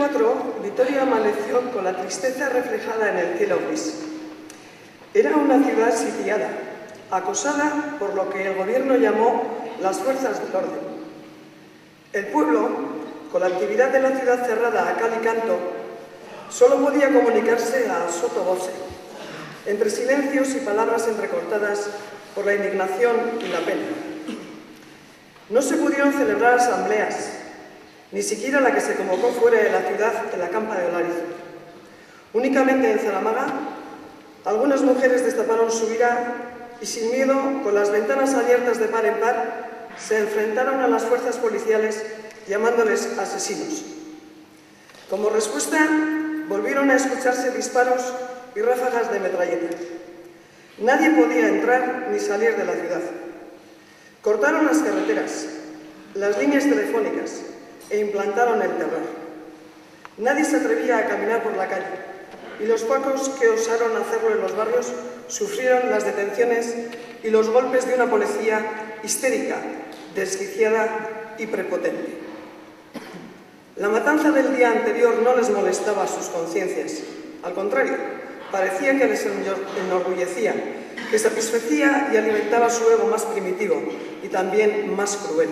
4, Vitoria amaneció con la tristeza reflejada en el cielo gris. Era una ciudad sitiada, acosada por lo que el gobierno llamó las fuerzas del orden. El pueblo, con la actividad de la ciudad cerrada a cal y canto, solo podía comunicarse a sotto voce, entre silencios y palabras entrecortadas por la indignación y la pena. No se pudieron celebrar asambleas, ni siquiera la que se convocó fuera de la ciudad en la campa de Olariz. Únicamente en Zaramaga, algunas mujeres destaparon su ira y sin miedo, con las ventanas abiertas de par en par, se enfrentaron a las fuerzas policiales llamándoles asesinos. Como respuesta, volvieron a escucharse disparos y ráfagas de metralleta. Nadie podía entrar ni salir de la ciudad. Cortaron las carreteras, las líneas telefónicas e implantaron el terror. Nadie se atrevía a caminar por la calle y los pacos que osaron hacerlo en los barrios sufrieron las detenciones y los golpes de una policía histérica, desquiciada y prepotente. La matanza del día anterior no les molestaba a sus conciencias. Al contrario, parecía que les enorgullecía, que satisfacía y alimentaba su ego más primitivo y también más cruel.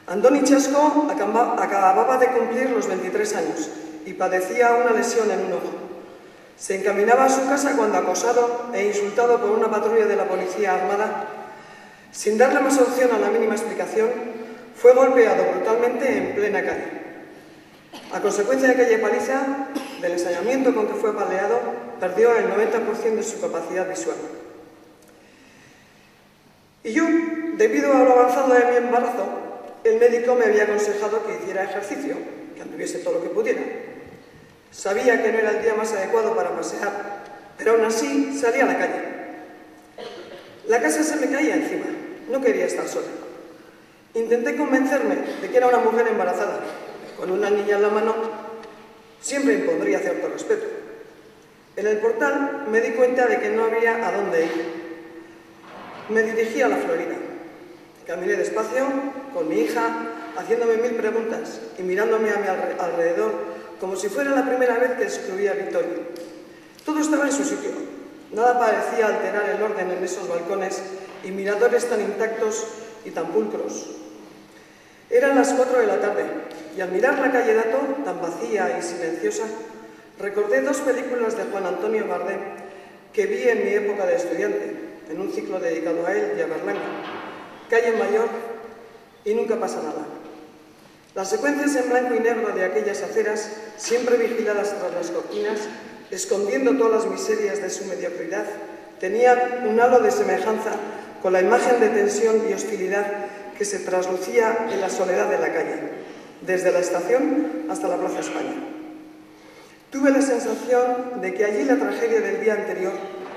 Andoni Chasco acababa de cumplir los 23 años y padecía una lesión en un ojo. Se encaminaba a su casa cuando, acosado e insultado por una patrulla de la policía armada, sin darle más opción a la mínima explicación, fue golpeado brutalmente en plena calle. A consecuencia de aquella paliza, del ensañamiento con que fue apaleado, perdió el 90% de su capacidad visual. Y yo, debido a lo avanzado de mi embarazo, el médico me había aconsejado que hiciera ejercicio, que anduviese todo lo que pudiera. Sabía que no era el día más adecuado para pasear, pero aún así salí a la calle. La casa se me caía encima, no quería estar sola. Intenté convencerme de que era una mujer embarazada. Con una niña en la mano, siempre impondría cierto respeto. En el portal me di cuenta de que no había a dónde ir. Me dirigí a la Florida. Caminé despacio, con mi hija, haciéndome 1000 preguntas y mirándome a mi alrededor como si fuera la primera vez que excluía a Vitoria. Todo estaba en su sitio. Nada parecía alterar el orden en esos balcones y miradores tan intactos y tan pulcros. Eran las 4 de la tarde y al mirar la calle Dato, tan vacía y silenciosa, recordé 2 películas de Juan Antonio Bardem que vi en mi época de estudiante, en un ciclo dedicado a él y a Berlanga. Calle Mayor y Nunca pasa nada. Las secuencias en blanco y negro de aquellas aceras, siempre vigiladas tras las cortinas, escondiendo todas las miserias de su mediocridad, tenían un halo de semejanza con la imagen de tensión y hostilidad que se traslucía en la soledad de la calle, desde la estación hasta la Plaza España. Tuve la sensación de que allí la tragedia del día anterior,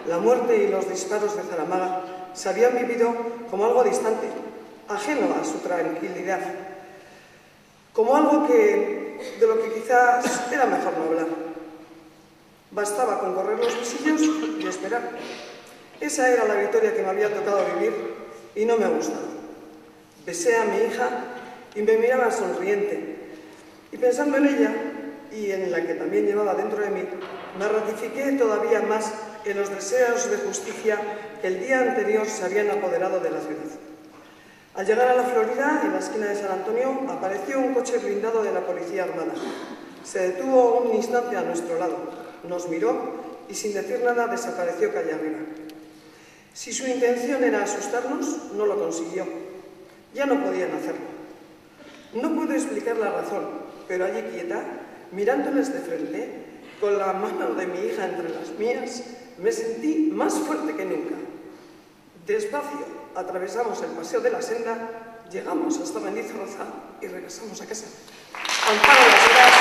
la muerte y los disparos de Zaramaga, se habían vivido como algo distante, ajeno a su tranquilidad, como algo de lo que quizás era mejor no hablar. Bastaba con correr los visillos y esperar. Esa era la Vitoria que me había tocado vivir y no me ha gustado. Besé a mi hija y me miraba sonriente. Y pensando en ella, y en la que también llevaba dentro de mí, me ratifiqué todavía más en los deseos de justicia que el día anterior se habían apoderado de la ciudad. Al llegar a la Florida, en la esquina de San Antonio, apareció un coche blindado de la policía armada. Se detuvo un instante a nuestro lado, nos miró y sin decir nada desapareció calle arriba. Si su intención era asustarnos, no lo consiguió. Ya no podían hacerlo. No puedo explicar la razón, pero allí quieta, mirándoles de frente, con la mano de mi hija entre las mías, me sentí más fuerte que nunca. Despacio atravesamos el paseo de la senda, llegamos hasta Mendizorroza y regresamos a casa. Amparo las horas.